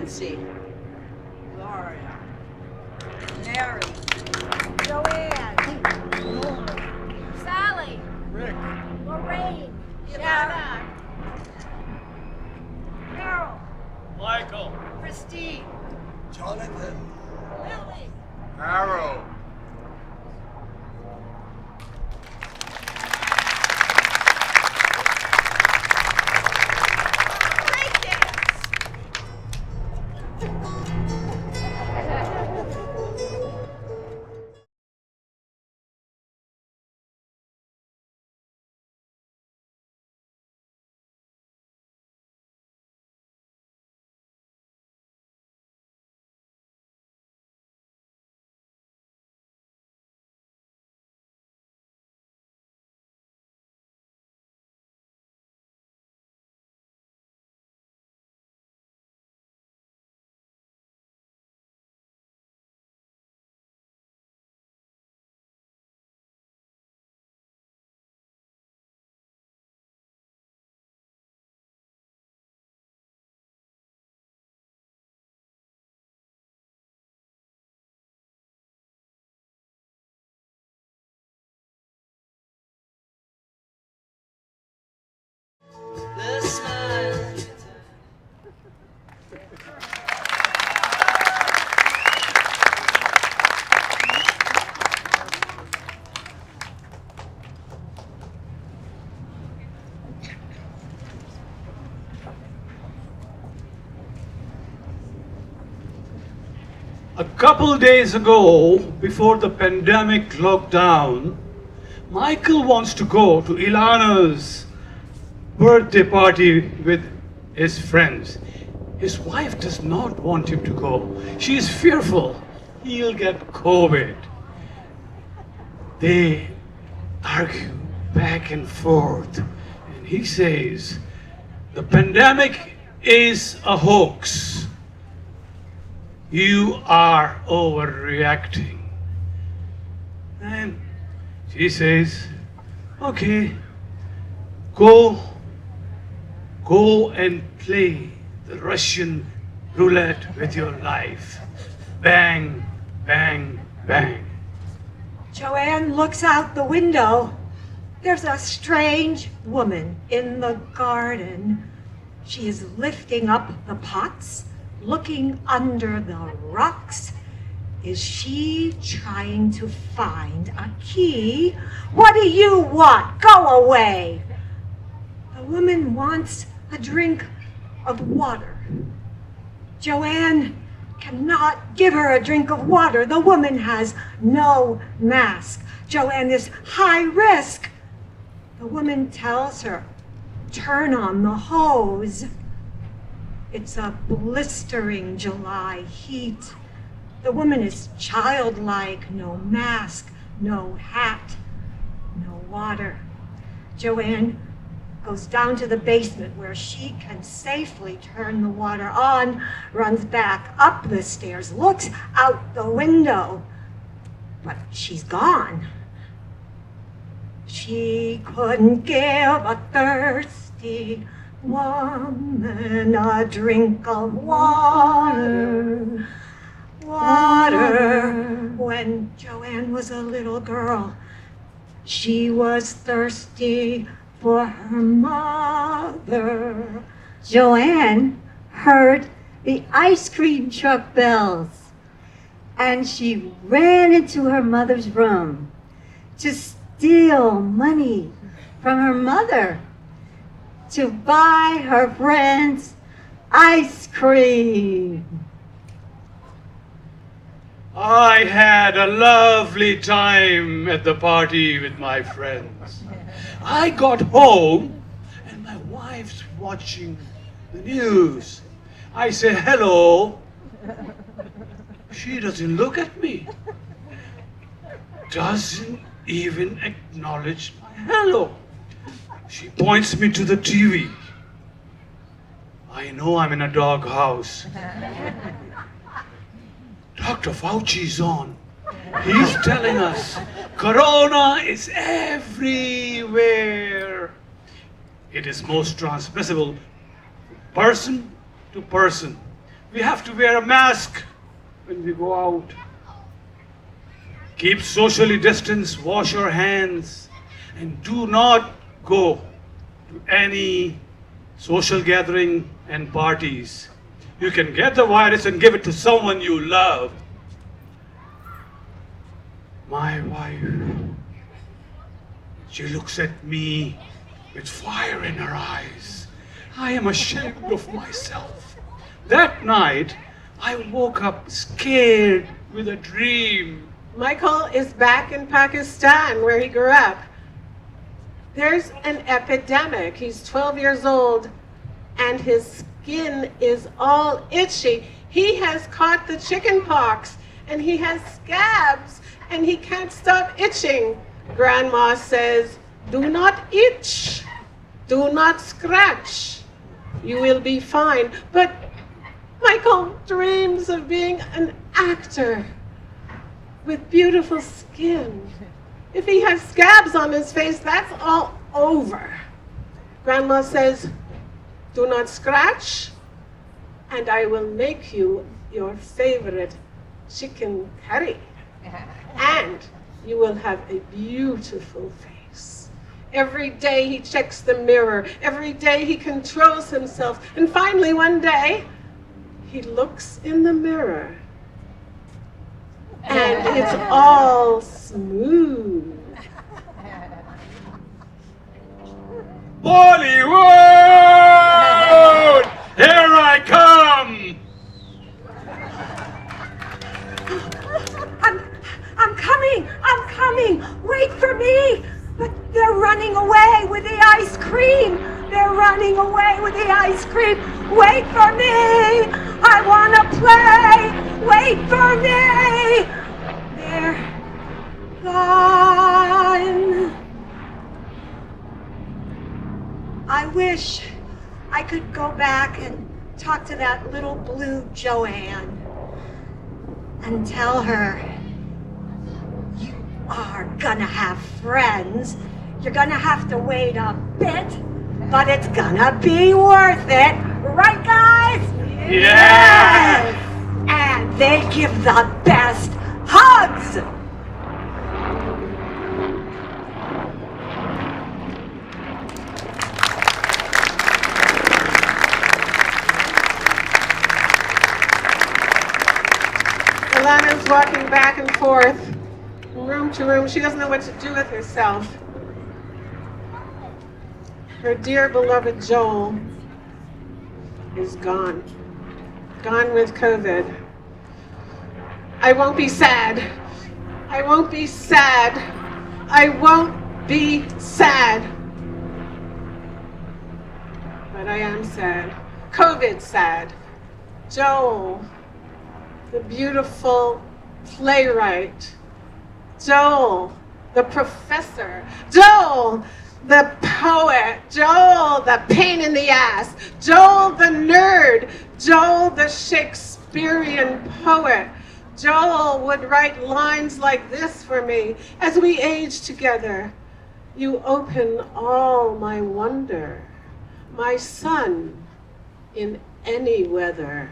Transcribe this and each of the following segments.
Nancy, Gloria, Mary, Joanne, Sally, Rick, Lorraine, Ilana, Carol, Michael, Christine, Jonathan, Lily, Arrow, the smile. A couple of days ago, before the pandemic lockdown, Michael wants to go to Ilana's birthday party with his friends. His wife does not want him to go. She is fearful he'll get COVID. They argue back and forth, and he says, the pandemic is a hoax. You are overreacting. And she says, okay, go and play the Russian roulette with your life. Bang, bang, bang. Joanne looks out the window. There's a strange woman in the garden. She is lifting up the pots, looking under the rocks. Is she trying to find a key? What do you want? Go away. The woman wants a drink of water. Joanne cannot give her a drink of water. The woman has no mask. Joanne is high risk. The woman tells her, turn on the hose. It's a blistering July heat. The woman is childlike, no mask, no hat, no water. Joanne goes down to the basement where she can safely turn the water on, runs back up the stairs, looks out the window, but she's gone. She couldn't give a thirsty woman a drink of water. Water. When Joanne was a little girl, she was thirsty for her mother. Joanne heard the ice cream truck bells, and she ran into her mother's room to steal money from her mother to buy her friends ice cream. I had a lovely time at the party with my friends. I got home and my wife's watching the news. I say hello. She doesn't look at me. Doesn't even acknowledge my hello. She points me to the TV. I know I'm in a doghouse. Dr. Fauci's on. He's telling us Corona is everywhere. It is most transmissible person to person. We have to wear a mask when we go out. Keep socially distanced, wash your hands, and do not go to any social gathering and parties. You can get the virus and give it to someone you love. My wife, she looks at me with fire in her eyes. I am ashamed of myself. That night, I woke up scared with a dream. Michael is back in Pakistan, where he grew up. There's an epidemic. He's 12 years old, and his skin is all itchy. He has caught the chicken pox, and he has scabs, and he can't stop itching. Grandma says, "Do not itch. Do not scratch. You will be fine." But Michael dreams of being an actor with beautiful skin. If he has scabs on his face, that's all over. Grandma says, "Do not scratch, and I will make you your favorite chicken curry. And you will have a beautiful face." Every day he checks the mirror. Every day he controls himself. And finally one day, he looks in the mirror. And it's all smooth. Bollywood! Here I come! I'm coming. Wait for me. But they're running away with the ice cream. They're running away with the ice cream. Wait for me. I want to play. Wait for me. They're gone. I wish I could go back and talk to that little blue Joanne and tell her, you are gonna have friends. You're gonna have to wait a bit, but it's gonna be worth it. Right, guys? Yes! And they give the best hugs. Ilana's walking back and forth, from room to room. She doesn't know what to do with herself. Her dear beloved Joel is gone. Gone with COVID. I won't be sad. I won't be sad. I won't be sad. But I am sad. COVID sad. Joel, the beautiful playwright. Joel, the professor. Joel, the poet. Joel, the pain in the ass. Joel, the nerd. Joel, the Shakespearean poet. Joel would write lines like this for me. As we age together, you open all my wonder. My sun in any weather.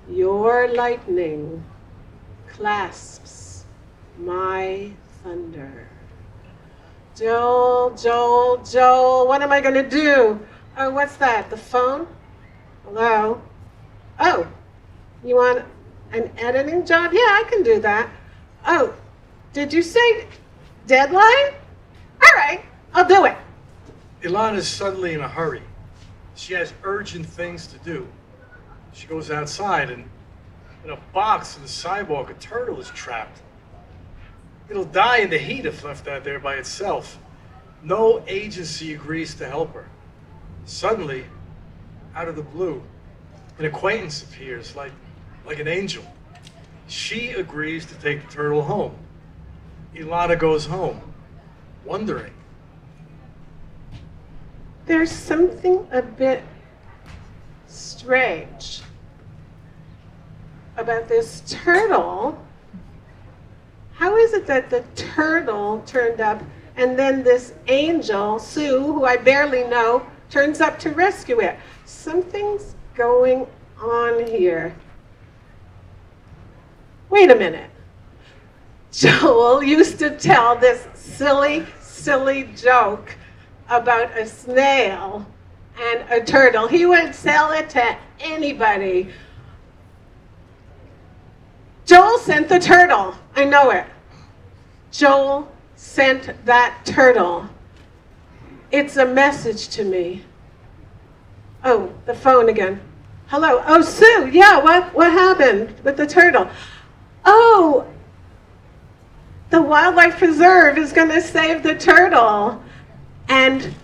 Your lightning clasps my thunder. Joel, Joel, Joel, what am I gonna do? Oh, what's that, the phone? Hello? Oh, you want an editing job? Yeah, I can do that. Oh, did you say deadline? All right, I'll do it. Ilana's suddenly in a hurry. She has urgent things to do. She goes outside and in a box on the sidewalk, a turtle is trapped. It'll die in the heat if left out there by itself. No agency agrees to help her. Suddenly, out of the blue, an acquaintance appears like an angel. She agrees to take the turtle home. Ilana goes home, wondering. There's something a bit strange about this turtle. How is it that the turtle turned up and then this angel, Sue, who I barely know, turns up to rescue it? Something's going on here. Wait a minute. Joel used to tell this silly, silly joke about a snail and a turtle. He would sell it to anybody. Joel sent the turtle. I know it. Joel sent that turtle. It's a message to me. Oh, the phone again. Hello. Oh, Sue. Yeah, what happened with the turtle? Oh, the wildlife preserve is going to save the turtle. And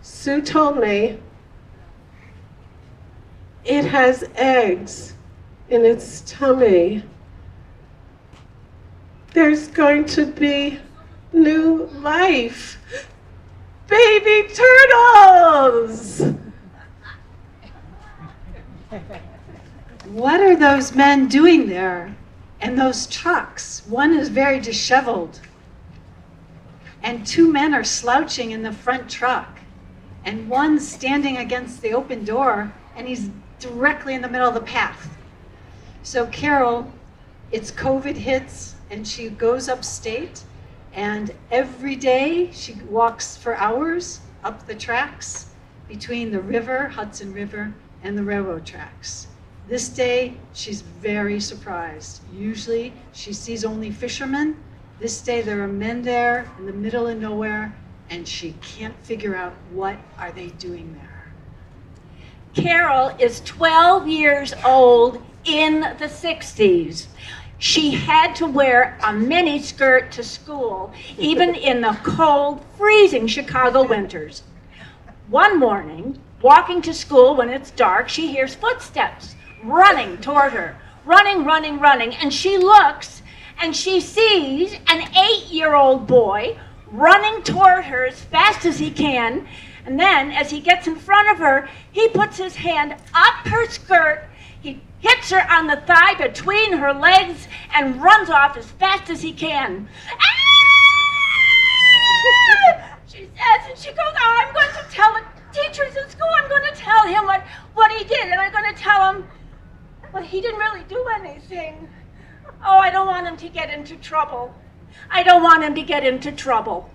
Sue told me it has eggs in its tummy. There's going to be new life. Baby turtles! What are those men doing there? And those trucks? One is very disheveled. And two men are slouching in the front truck. And one's standing against the open door, and he's directly in the middle of the path. So Carol, it's COVID hits, and she goes upstate, and every day she walks for hours up the tracks between the river, Hudson River, and the railroad tracks. This day, she's very surprised. Usually, she sees only fishermen. This day, there are men there in the middle of nowhere, and she can't figure out what are they doing there. Carol is 12 years old in the 60s. She had to wear a mini skirt to school, even in the cold, freezing Chicago winters. One morning, walking to school when it's dark, she hears footsteps running toward her, running, and she looks and she sees an 8-year-old boy running toward her as fast as he can, and then as he gets in front of her, he puts his hand up her skirt, he hits her on the thigh between her legs and runs off as fast as he can. Ah! She says, and she goes, oh, I'm going to tell the teachers in school, I'm going to tell him what he did, and I'm going to tell him, well, he didn't really do anything. Oh, I don't want him to get into trouble. I don't want him to get into trouble.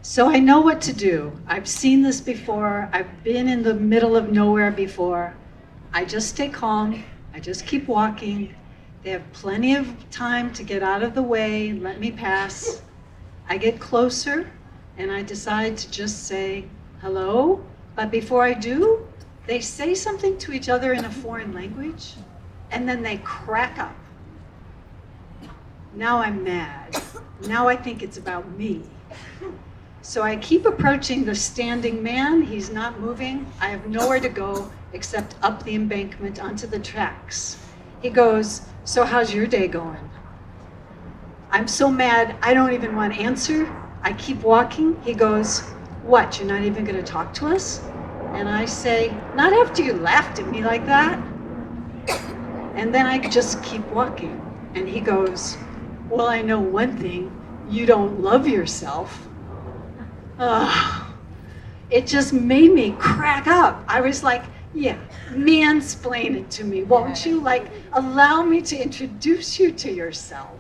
So I know what to do. I've seen this before. I've been in the middle of nowhere before. I just stay calm. I just keep walking. They have plenty of time to get out of the way and let me pass. I get closer and I decide to just say hello. But before I do, they say something to each other in a foreign language and then they crack up. Now I'm mad. Now I think it's about me. So I keep approaching the standing man. He's not moving. I have nowhere to go except up the embankment onto the tracks. He goes, so how's your day going? I'm so mad, I don't even want to answer. I keep walking. He goes, what, you're not even going to talk to us? And I say, not after you laughed at me like that. And then I just keep walking. And he goes, well, I know one thing, you don't love yourself. It just made me crack up. I was like, yeah, mansplain it to me, won't you? Like, allow me to introduce you to yourself.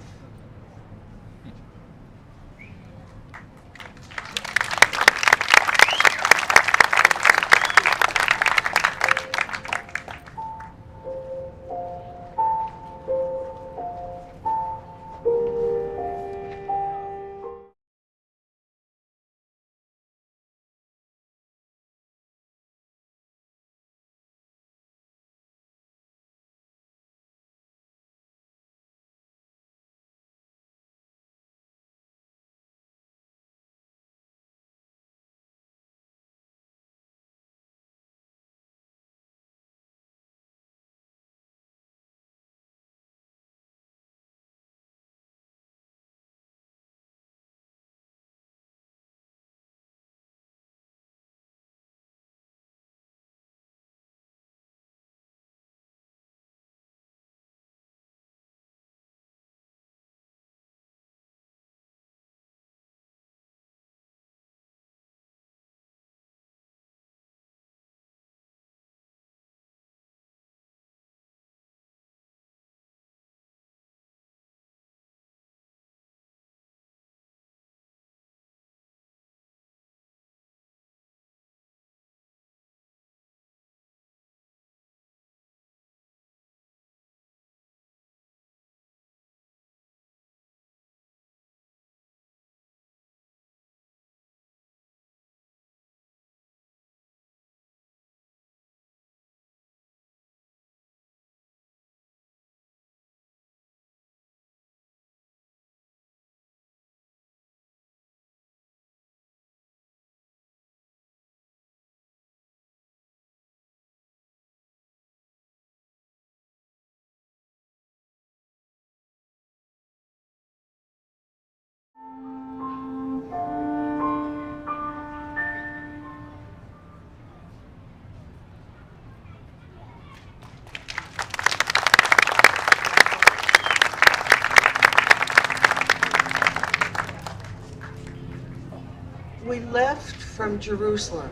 we left from Jerusalem,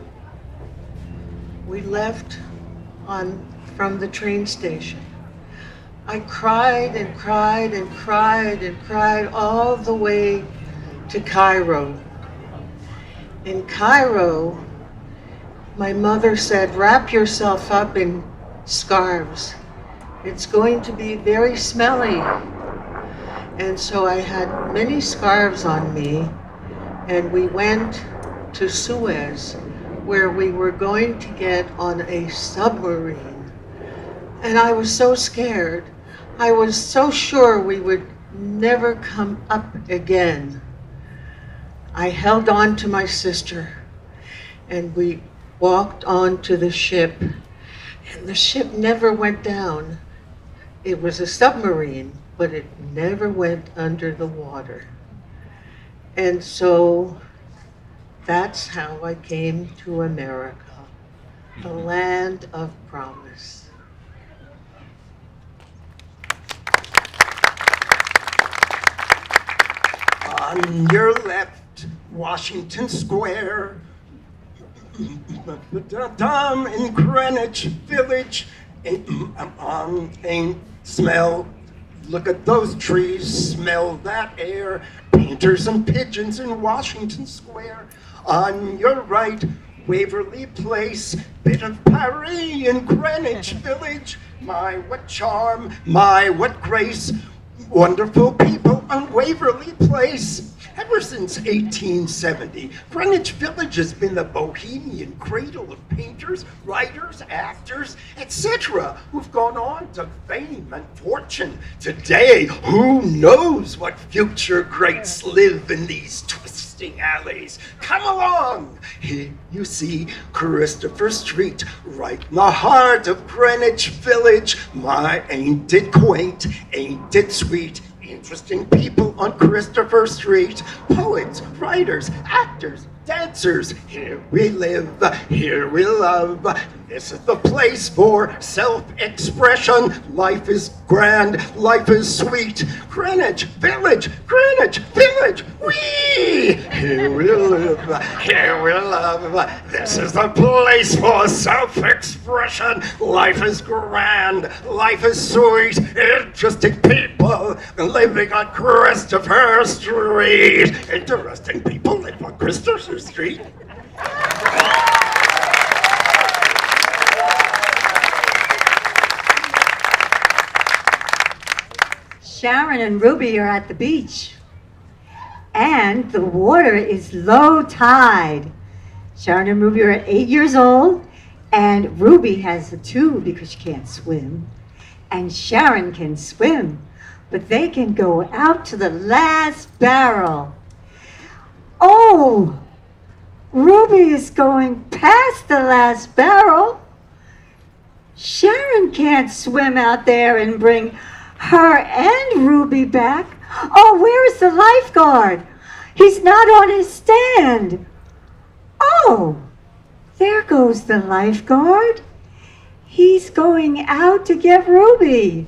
we left from the train station, I cried and cried and cried and cried all the way to Cairo. In Cairo, my mother said, wrap yourself up in scarves. It's going to be very smelly. And so I had many scarves on me, and we went to Suez, where we were going to get on a submarine. And I was so scared. I was so sure we would never come up again. I held on to my sister, and we walked onto the ship, and the ship never went down. It was a submarine, but it never went under the water. And so that's how I came to America, the land of promise. On your left, Washington Square, in Greenwich Village, smell, look at those trees, smell that air, painters and pigeons in Washington Square. On your right, Waverly Place, bit of Paris in Greenwich Village. My, what charm, my, what grace, wonderful people on Waverly Place. Ever since 1870, Greenwich Village has been the bohemian cradle of painters, writers, actors, etc., who've gone on to fame and fortune. Today, who knows what future greats live in these twisting alleys? Come along! Here you see Christopher Street, right in the heart of Greenwich Village. My, ain't it quaint, ain't it sweet? Interesting people on Christopher Street, poets, writers, actors, dancers. Here we live, here we love. This is the place for self-expression. Life is grand, life is sweet. Greenwich Village, whee! Here we live, here we love. This is the place for self-expression. Life is grand, life is sweet. Interesting people living on Christopher Street. Interesting people live on Christopher Street. Sharon and Ruby are at the beach, and the water is low tide. Sharon and Ruby are 8 years old, and Ruby has a tube because she can't swim, and Sharon can swim, but they can go out to the last barrel. Oh, Ruby is going past the last barrel. Sharon can't swim out there and bring her and Ruby back. Oh, where is the lifeguard? He's not on his stand. Oh, there goes the lifeguard. He's going out to get Ruby.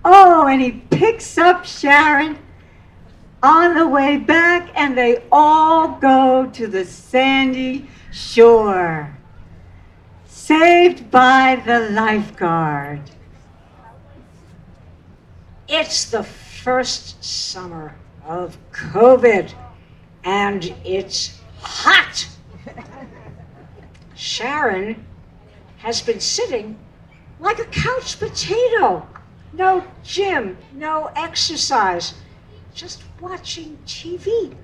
Oh, and he picks up Sharon on the way back, and they all go to the sandy shore, saved by the lifeguard. It's the first summer of COVID, and it's hot. Sharon has been sitting like a couch potato. No gym, no exercise, just watching TV.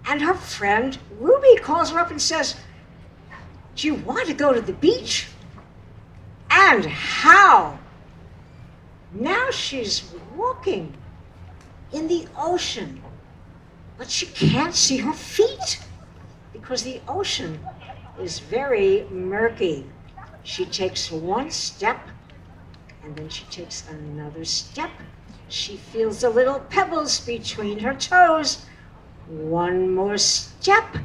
And her friend Ruby calls her up and says, "Do you want to go to the beach?" And how? Now she's walking in the ocean, but she can't see her feet because the ocean is very murky. She takes one step, and then she takes another step. She feels the little pebbles between her toes. One more step,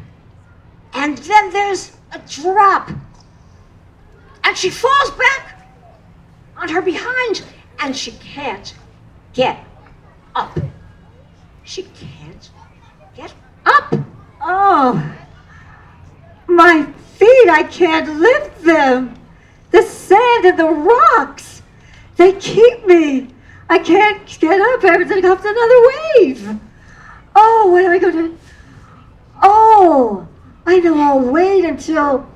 and then there's a drop. And she falls back on her behind, and she can't get up. She can't get up. Oh, My feet, I can't lift them. The sand and the rocks, they keep me. I can't get up every time comes another wave. Oh, what am I going to... Oh, I know I'll wait until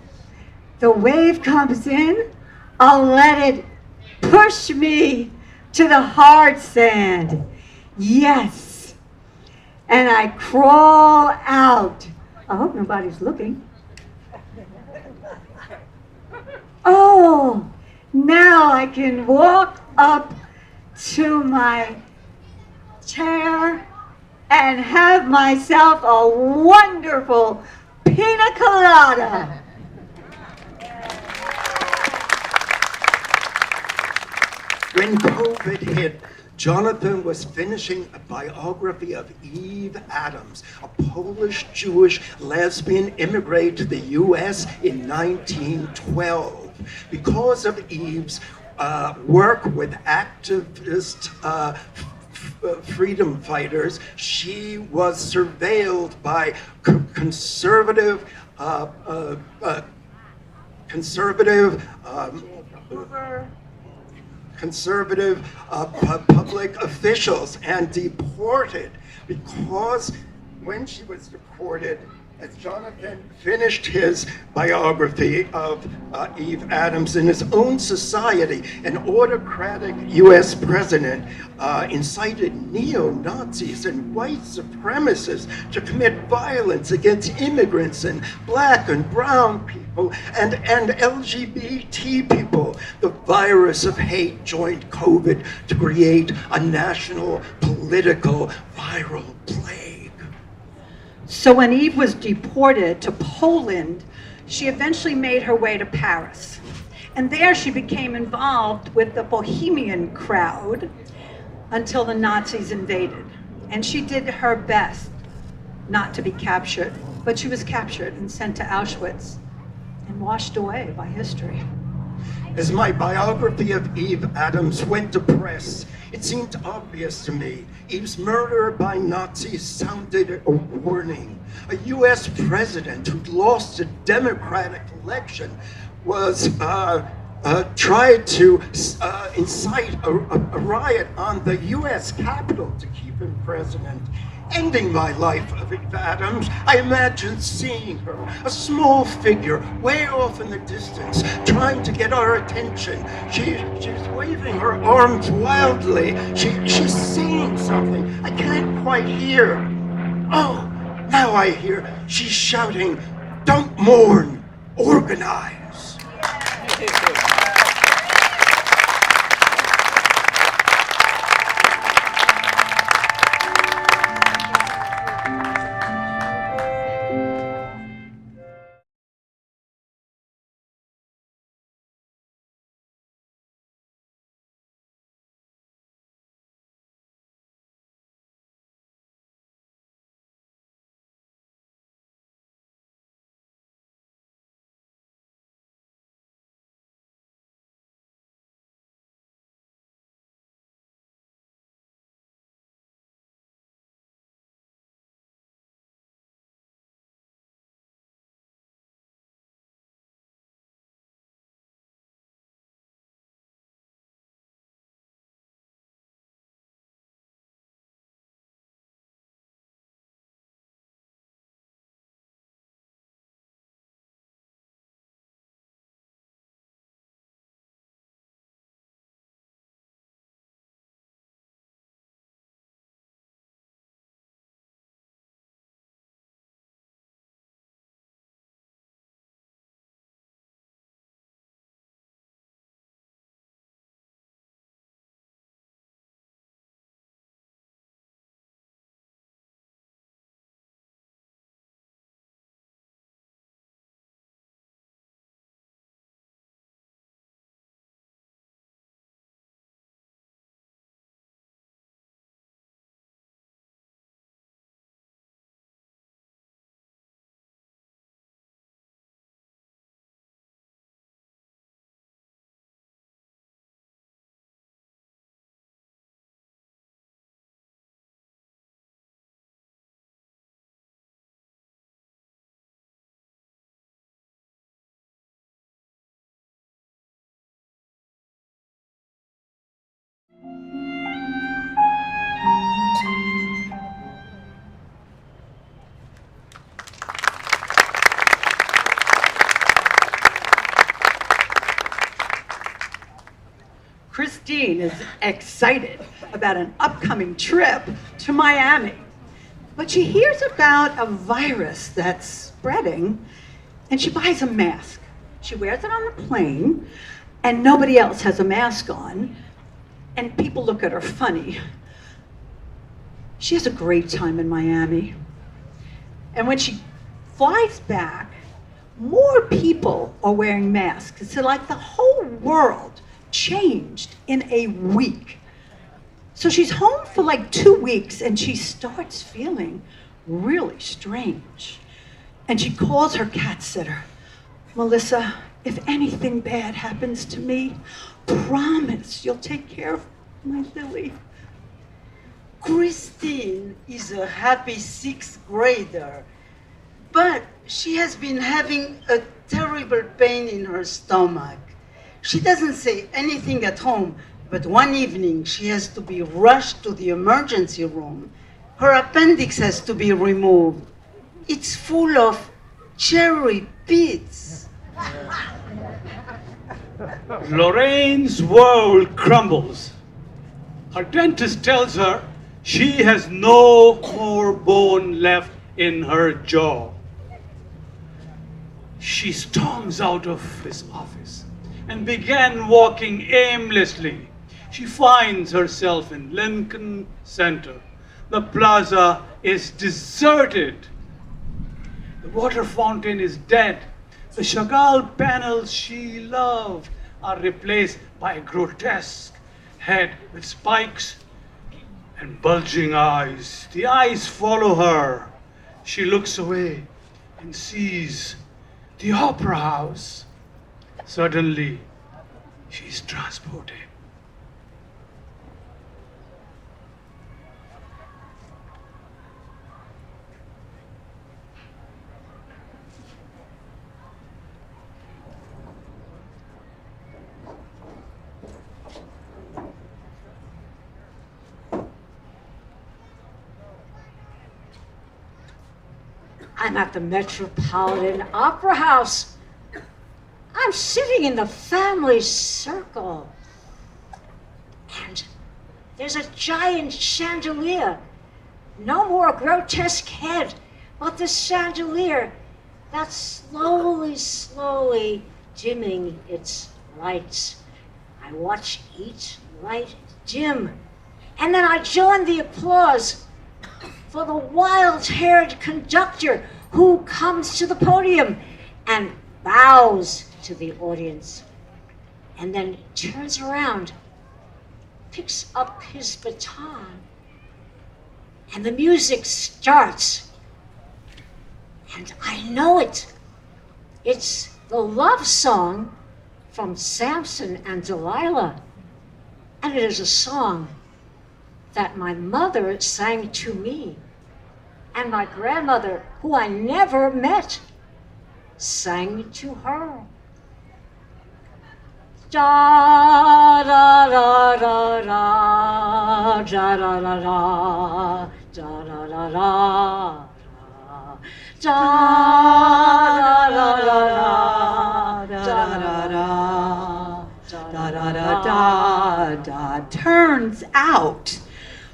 the wave comes in. I'll let it push me to the hard sand. Yes. And I crawl out. I hope nobody's looking. Oh, now I can walk up to my chair and have myself a wonderful pina colada. When COVID hit, Jonathan was finishing a biography of Eve Adams, a Polish-Jewish lesbian immigrant to the U.S. in 1912. Because of Eve's work with activist freedom fighters, she was surveilled by conservative public officials and deported, because when she was deported, as Jonathan finished his biography of Eve Adams in his own society, an autocratic U.S. president incited neo-Nazis and white supremacists to commit violence against immigrants and black and brown people and LGBT people. The virus of hate joined COVID to create a national political viral plague. So when Eve was deported to Poland, she eventually made her way to Paris. And there she became involved with the Bohemian crowd until the Nazis invaded. And she did her best not to be captured, but she was captured and sent to Auschwitz and washed away by history. As my biography of Eve Adams went to press, it seemed obvious to me Eve's murder by Nazis sounded a warning. A U.S. president who'd lost a democratic election was tried to incite a riot on the U.S. Capitol to keep him president. Ending my life of Eve Adams, I imagined seeing her, a small figure, way off in the distance, trying to get our attention. She's waving her arms wildly. She's saying something I can't quite hear. Oh, now I hear. She's shouting, "Don't mourn, organize." Christine is excited about an upcoming trip to Miami. But she hears about a virus that's spreading, and she buys a mask. She wears it on the plane, and nobody else has a mask on, and people look at her funny. She has a great time in Miami. And when she flies back, more people are wearing masks. So like the whole world changed in a week. So she's home for like 2 weeks and she starts feeling really strange. And she calls her cat sitter. Melissa, if anything bad happens to me, promise you'll take care of my Lily. Christine is a happy 6th grader, but she has been having a terrible pain in her stomach. She doesn't say anything at home, but one evening she has to be rushed to the emergency room. Her appendix has to be removed. It's full of cherry pits. Lorraine's world crumbles. Her dentist tells her she has no more bone left in her jaw. She storms out of his office and began walking aimlessly. She finds herself in Lincoln Center. The plaza is deserted. The water fountain is dead. The Chagall panels she loved are replaced by a grotesque head with spikes and bulging eyes. The eyes follow her. She looks away and sees the opera house. Suddenly, she's transported. I'm at the Metropolitan Opera House. I'm sitting in the family circle. And there's a giant chandelier. No more grotesque head, but this chandelier that's slowly dimming its lights. I watch each light dim, and then I join the applause for the wild-haired conductor who comes to the podium and bows to the audience, and then turns around, picks up his baton, and the music starts. And I know it. It's the love song from Samson and Delilah. And it is a song that my mother sang to me, and my grandmother, who I never met, sang to her. Da da da da da da da da da da da da da da. Turns out,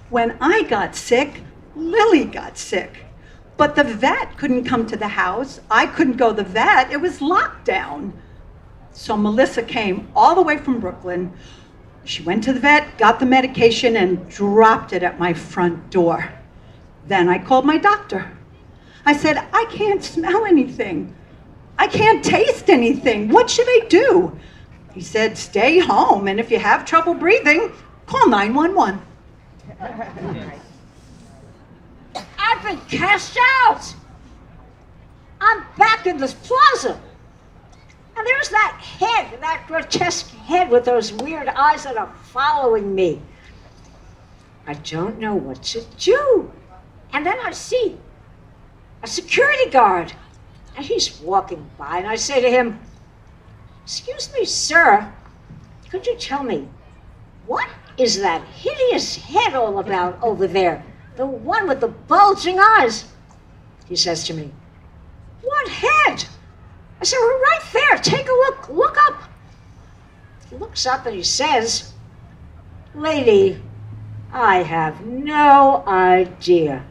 when I got sick, Lily got sick. But the vet couldn't come to the house. I couldn't go to the vet. It was locked down. So Melissa came all the way from Brooklyn. She went to the vet, got the medication, and dropped it at my front door. Then I called my doctor. I said, I can't smell anything. I can't taste anything. What should I do? He said, stay home, and if you have trouble breathing, call 911. I've been cast out. I'm back in this plaza. And there's that head, that grotesque head with those weird eyes that are following me. I don't know what to do. And then I see a security guard, and he's walking by, and I say to him, excuse me, sir, could you tell me, what is that hideous head all about over there? The one with the bulging eyes. He says to me, what head? I said, we're right there, take a look, look up. He looks up and he says, Lady, I have no idea.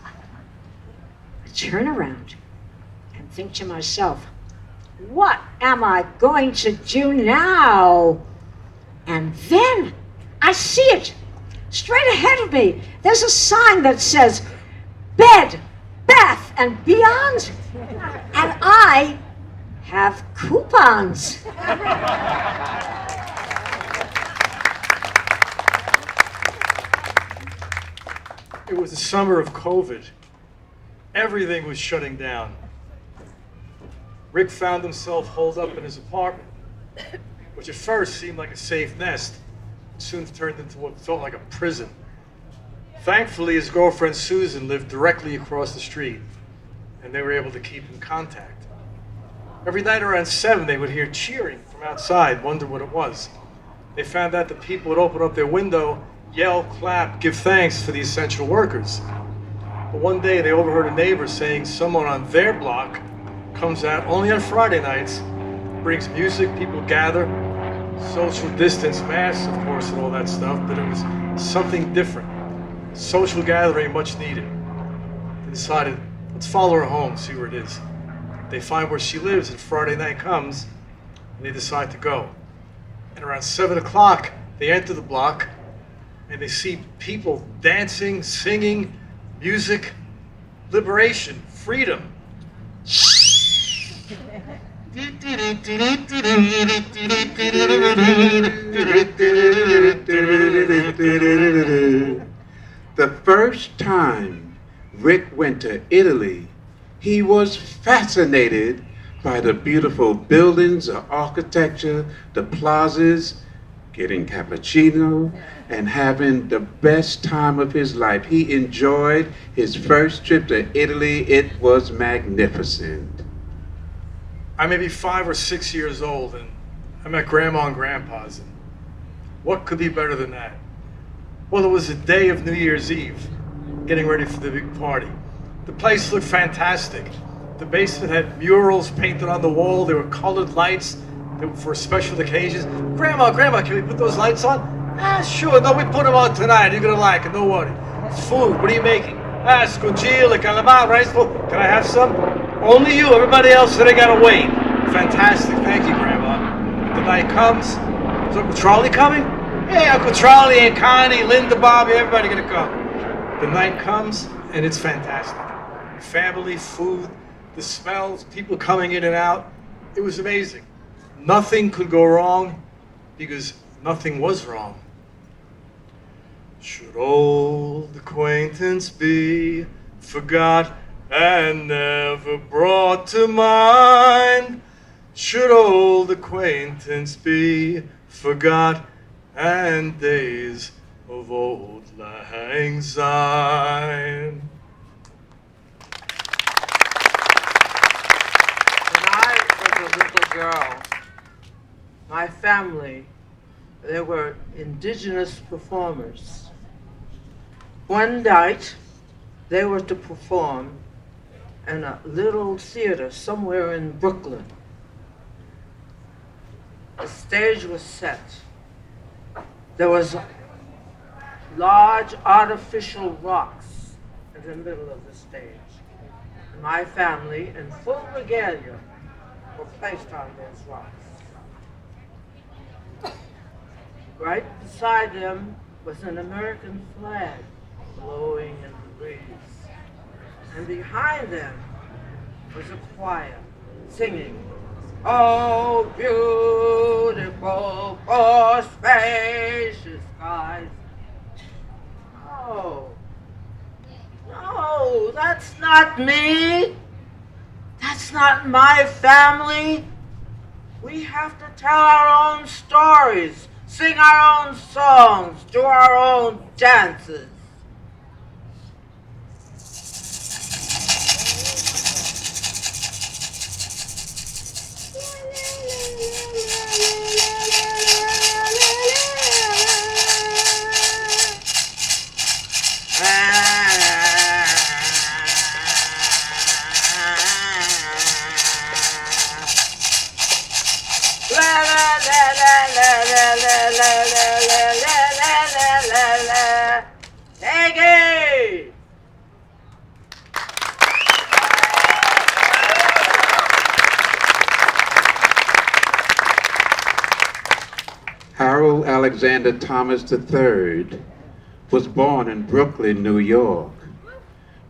I turn around and think to myself, what am I going to do now? And then I see it straight ahead of me. There's a sign that says, bed, bath, and beyond. And I have coupons. It was the summer of COVID. Everything was shutting down. Rick found himself holed up in his apartment, which at first seemed like a safe nest, soon turned into what felt like a prison. Thankfully, his girlfriend Susan lived directly across the street, and they were able to keep in contact. Every night around 7, they would hear cheering from outside, wonder what it was. They found out that people would open up their window, yell, clap, give thanks for the essential workers. But one day they overheard a neighbor saying someone on their block comes out only on Friday nights, brings music, people gather, social distance, masks, of course, and all that stuff, but it was something different. Social gathering much needed. They decided, let's follow her home, see where it is. They find where she lives, and Friday night comes, and they decide to go. And around 7 o'clock, they enter the block, and they see people dancing, singing, music, liberation, freedom. The first time Rick went to Italy, he was fascinated by the beautiful buildings, the architecture, the plazas, getting cappuccino, and having the best time of his life. He enjoyed his first trip to Italy. It was magnificent. I may be 5 or 6 years old, and I'm at Grandma and Grandpa's. And what could be better than that? Well, it was the day of New Year's Eve, getting ready for the big party. The place looked fantastic. The basement had murals painted on the wall. There were colored lights for special occasions. Grandma, can we put those lights on? Ah, sure. No, we put them on tonight. You're gonna like it. Don't worry. Food. What are you making? Ah, scungile, calamar, rice bowl. Can I have some? Only you. Everybody else, they gotta wait. Fantastic. Thank you, Grandma. The night comes. Is Uncle Charlie coming? Hey, Uncle Charlie, Aunt Connie, Linda, Bobby, everybody gonna come. The night comes, and it's fantastic. Family, food, the smells, people coming in and out. It was amazing. Nothing could go wrong because nothing was wrong. Should old acquaintance be forgot and never brought to mind? Should old acquaintance be forgot and days of old lang syne? When I was a little girl, my family, there were indigenous performers. One night, they were to perform in a little theater somewhere in Brooklyn. The stage was set. There was large artificial rocks in the middle of the stage. And my family, in full regalia, were placed on those rocks. Right beside them was an American flag blowing in the breeze. And behind them was a choir singing, "Oh, beautiful for spacious skies." Oh, no, that's not me. That's not my family. We have to tell our own stories, sing our own songs, do our own dances. La la la la la la la la la la la Alexander Thomas III was born in Brooklyn, New York.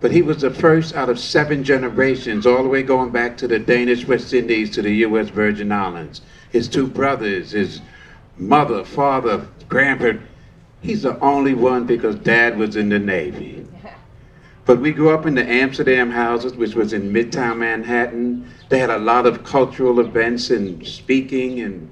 But he was the first out of 7 generations, all the way going back to the Danish West Indies to the U.S. Virgin Islands. His 2 brothers, his mother, father, grandparents. He's the only one because Dad was in the Navy. But we grew up in the Amsterdam houses, which was in Midtown Manhattan. They had a lot of cultural events and speaking and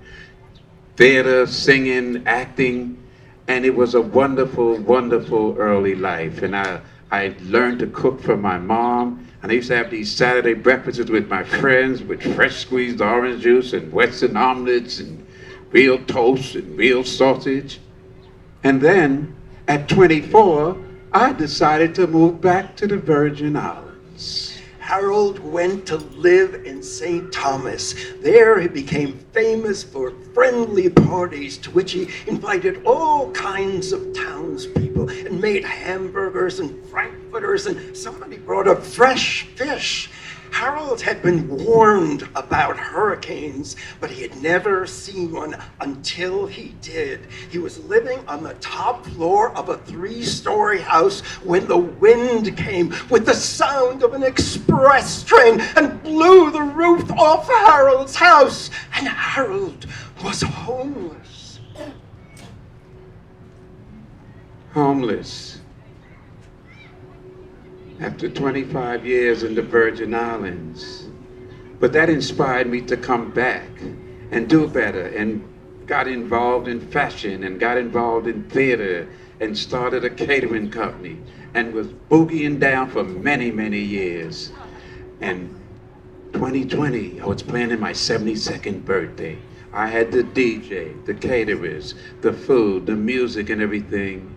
theater, singing, acting. And it was a wonderful, wonderful early life. And I learned to cook from my mom. And I used to have these Saturday breakfasts with my friends with fresh squeezed orange juice and Western omelets and real toast and real sausage. And then at 24, I decided to move back to the Virgin Islands. Harold went to live in St. Thomas. There he became famous for friendly parties to which he invited all kinds of townspeople and made hamburgers and frankfurters, and somebody brought up fresh fish. Harold had been warned about hurricanes, but he had never seen one until he did. He was living on the top floor of a 3-story house when the wind came with the sound of an express train and blew the roof off Harold's house, and Harold was homeless. Homeless. After 25 years in the Virgin Islands. But that inspired me to come back and do better, and got involved in fashion and got involved in theater and started a catering company and was boogieing down for many, many years. And 2020, I was planning my 72nd birthday. I had the DJ, the caterers, the food, the music and everything.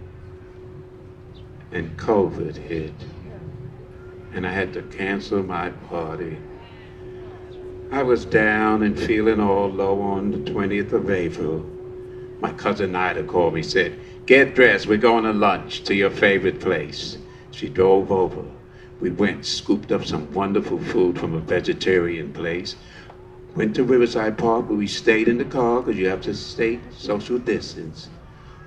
And COVID hit. And I had to cancel my party. I was down and feeling all low on the 20th of April. My cousin Ida called me, said, "Get dressed, we're going to lunch to your favorite place." She drove over. We went, scooped up some wonderful food from a vegetarian place, went to Riverside Park where we stayed in the car because you have to stay social distance.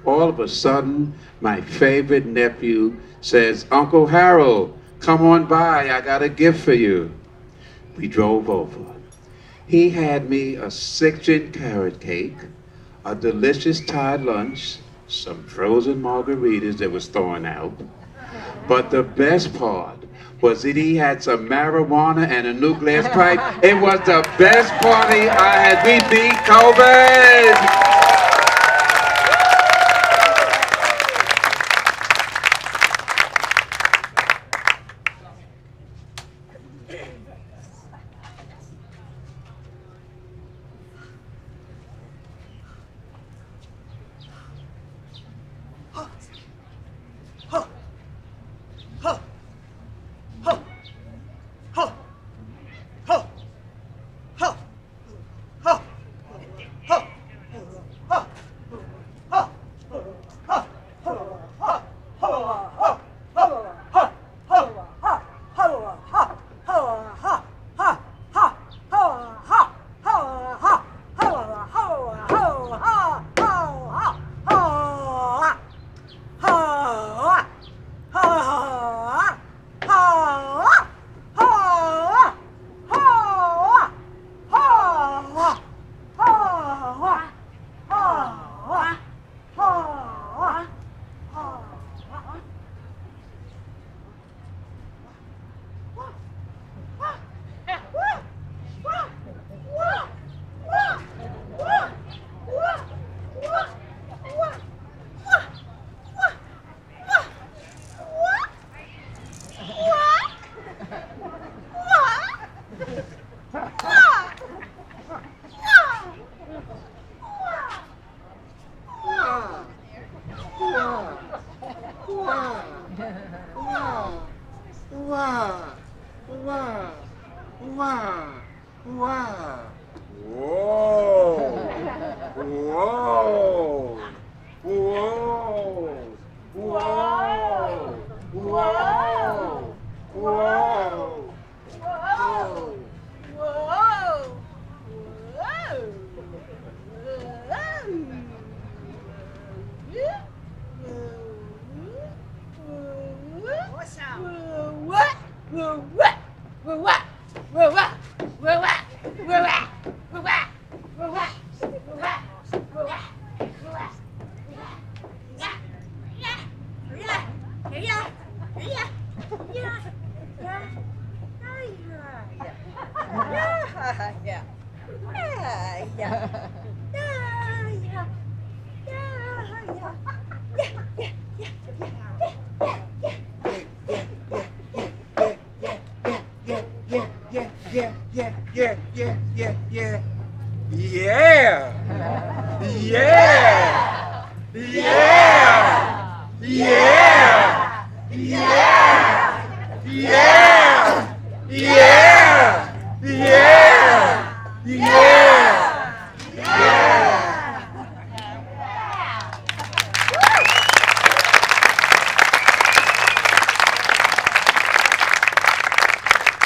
All of a sudden, my favorite nephew says, "Uncle Harold, come on by, I got a gift for you." We drove over. He had me a 6-inch carrot cake, a delicious Thai lunch, some frozen margaritas that was thawing out. But the best part was that he had some marijuana and a new glass pipe. It was the best party I had. We beat COVID.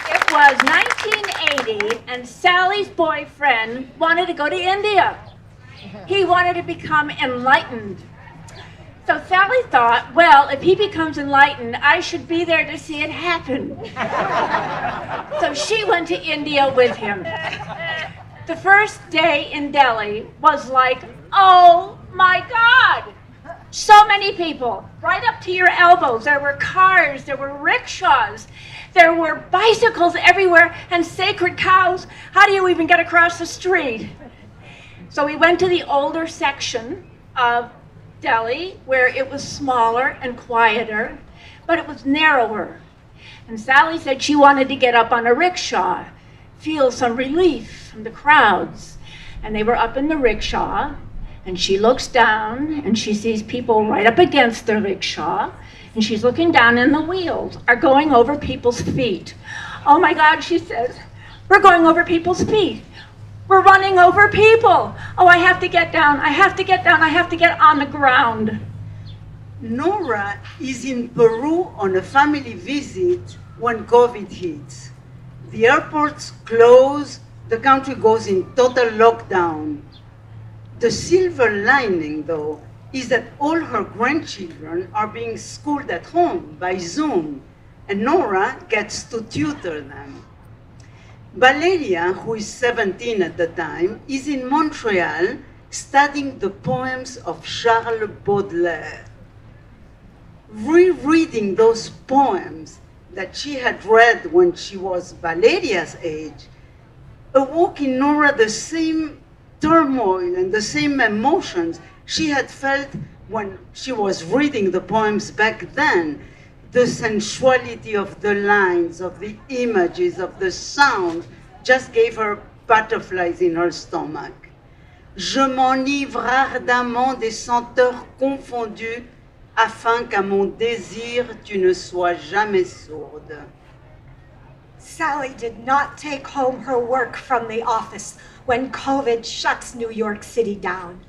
It was 1980, and Sally's boyfriend wanted to go to India. He wanted to become enlightened. So Sally thought, well, if he becomes enlightened, I should be there to see it happen. So she went to India with him. The first day in Delhi was like, oh my God! So many people, right up to your elbows. There were cars, there were rickshaws, there were bicycles everywhere, and sacred cows. How do you even get across the street? So we went to the older section of Delhi, where it was smaller and quieter, but it was narrower. And Sally said she wanted to get up on a rickshaw, feel some relief from the crowds. And they were up in the rickshaw, and she looks down, and she sees people right up against the rickshaw, and she's looking down, and the wheels are going over people's feet. Oh my God, she says, we're going over people's feet. We're running over people. Oh, I have to get down. I have to get down. I have to get on the ground. Nora is in Peru on a family visit when COVID hits. The airports close, the country goes in total lockdown. The silver lining, though, is that all her grandchildren are being schooled at home by Zoom, and Nora gets to tutor them. Valeria, who is 17 at the time, is in Montreal studying the poems of Charles Baudelaire. Rereading those poems that she had read when she was Valeria's age awoke in Nora the same turmoil and the same emotions she had felt when she was reading the poems back then. The sensuality of the lines, of the images, of the sound, just gave her butterflies in her stomach. Je m'enivre ardemment des senteurs confondues, afin qu'à mon désir tu ne sois jamais sourde. Sally did not take home her work from the office when COVID shuts New York City down.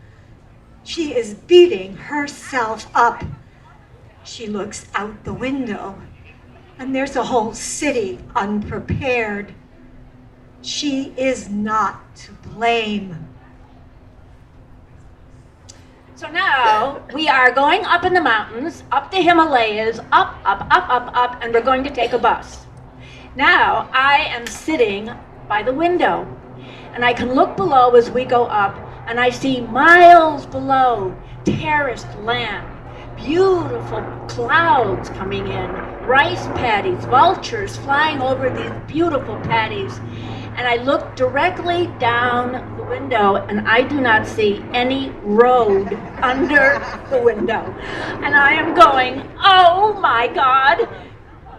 She is beating herself up. She looks out the window, and there's a whole city unprepared. She is not to blame. So now we are going up in the mountains, up the Himalayas, up, and we're going to take a bus. Now I am sitting by the window, and I can look below as we go up, and I see miles below terraced land. Beautiful clouds coming in, rice paddies, vultures flying over these beautiful paddies. And I look directly down the window, and I do not see any road under the window. And I am going, oh my God,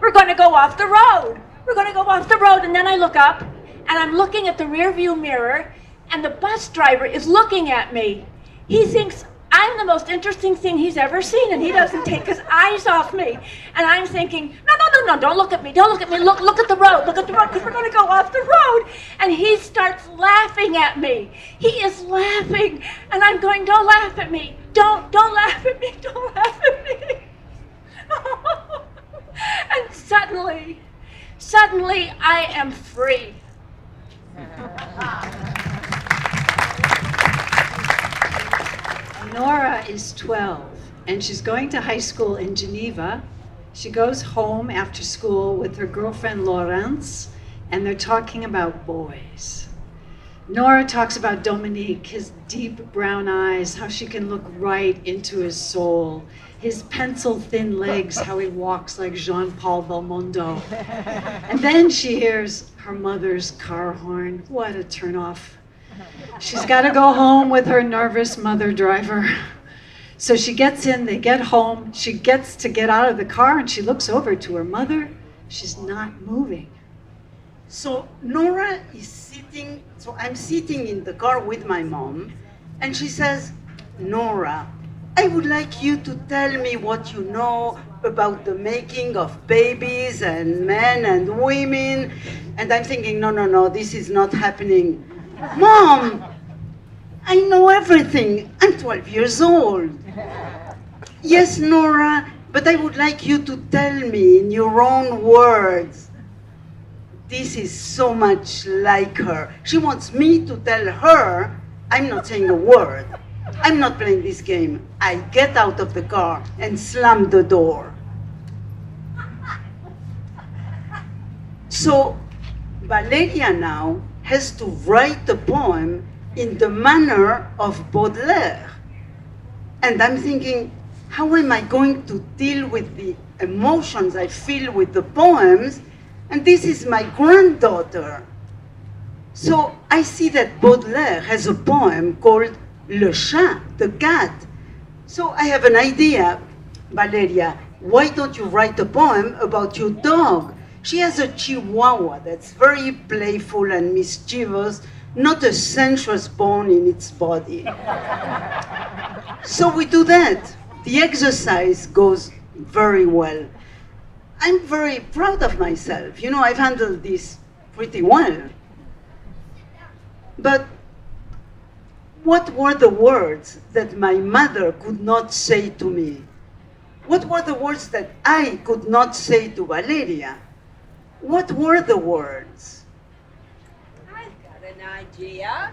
we're going to go off the road. We're going to go off the road. And then I look up, and I'm looking at the rearview mirror, and the bus driver is looking at me. He thinks I'm the most interesting thing he's ever seen, and he doesn't take his eyes off me. And I'm thinking, no, don't look at me, look at the road, because we're going to go off the road. And he starts laughing at me. He is laughing, and I'm going, don't laugh at me, don't laugh at me, don't laugh at me. And suddenly I am free. Nora is 12, and she's going to high school in Geneva. She goes home after school with her girlfriend Laurence, and they're talking about boys. Nora talks about Dominique, his deep brown eyes, how she can look right into his soul, his pencil-thin legs, how he walks like Jean-Paul Belmondo. And then she hears her mother's car horn. What a turnoff. She's got to go home with her nervous mother driver. So she gets in, they get home, she gets to get out of the car, and she looks over to her mother. She's not moving. So Nora is sitting, so I'm sitting in the car with my mom, and she says, Nora, I would like you to tell me what you know about the making of babies and men and women. And I'm thinking, no, this is not happening. Mom, I know everything. I'm 12 years old. Yes, Nora, but I would like you to tell me in your own words. This is so much like her. She wants me to tell her. I'm not saying a word. I'm not playing this game. I get out of the car and slam the door. So Valeria now has to write a poem in the manner of Baudelaire. And I'm thinking, how am I going to deal with the emotions I feel with the poems? And this is my granddaughter. So I see that Baudelaire has a poem called Le Chat, the cat. So I have an idea, Valeria, why don't you write a poem about your dog? She has a chihuahua that's very playful and mischievous, not a sensuous bone in its body. So we do that. The exercise goes very well. I'm very proud of myself. You know, I've handled this pretty well. But what were the words that my mother could not say to me? What were the words that I could not say to Valeria? What were the words? I've got an idea.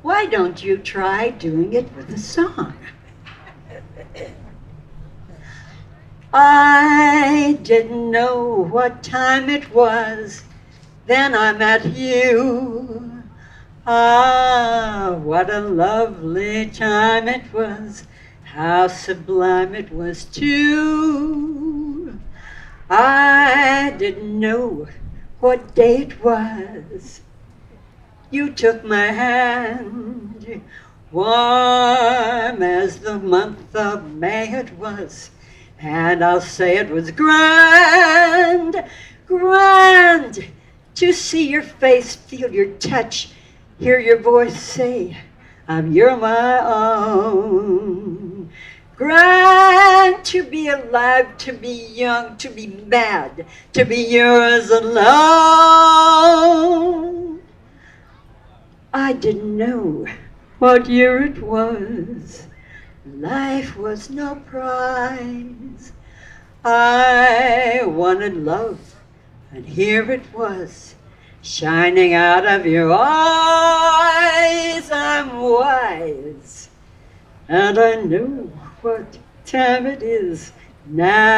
Why don't you try doing it with a song? I didn't know what time it was, then I met you. Ah, what a lovely time it was, how sublime it was too. I didn't know what day it was. You took my hand, warm as the month of May it was. And I'll say it was grand, grand to see your face, feel your touch, hear your voice say, you're my own. Grand to be alive, to be young, to be mad, to be yours alone. I didn't know what year it was. Life was no prize. I wanted love, and here it was, shining out of your eyes. I'm wise, and I know what time it is now.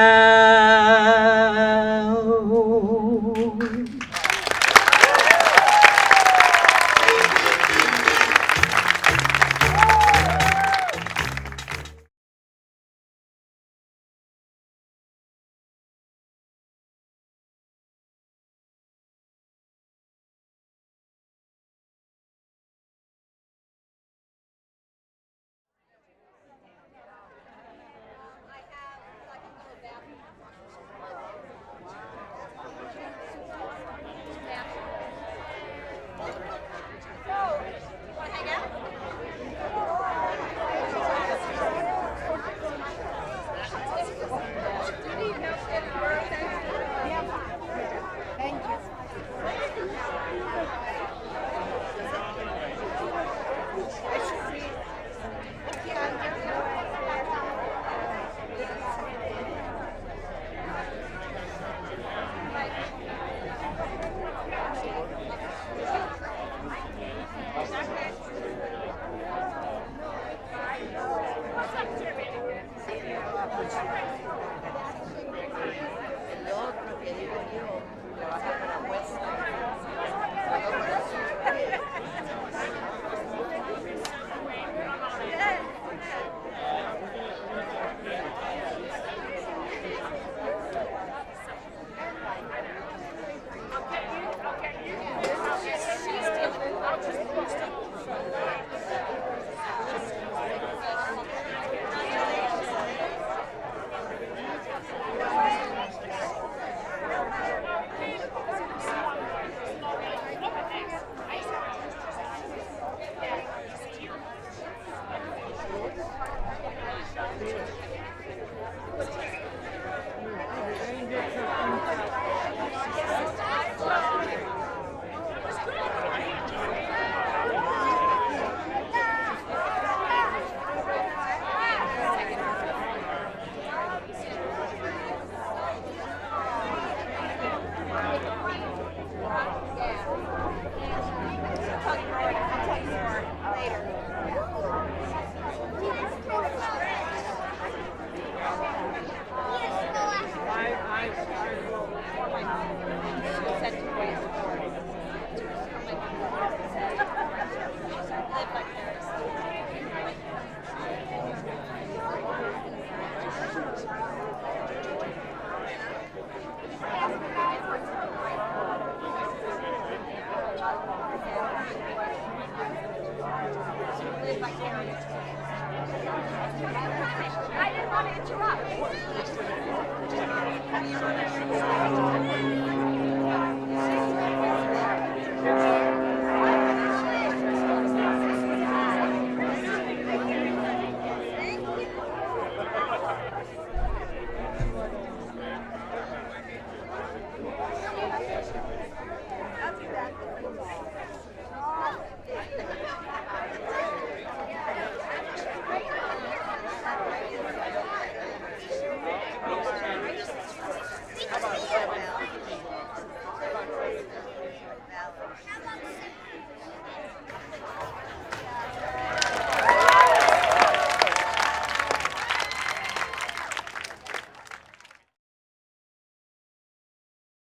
El otro que digo yo, trabaja para West.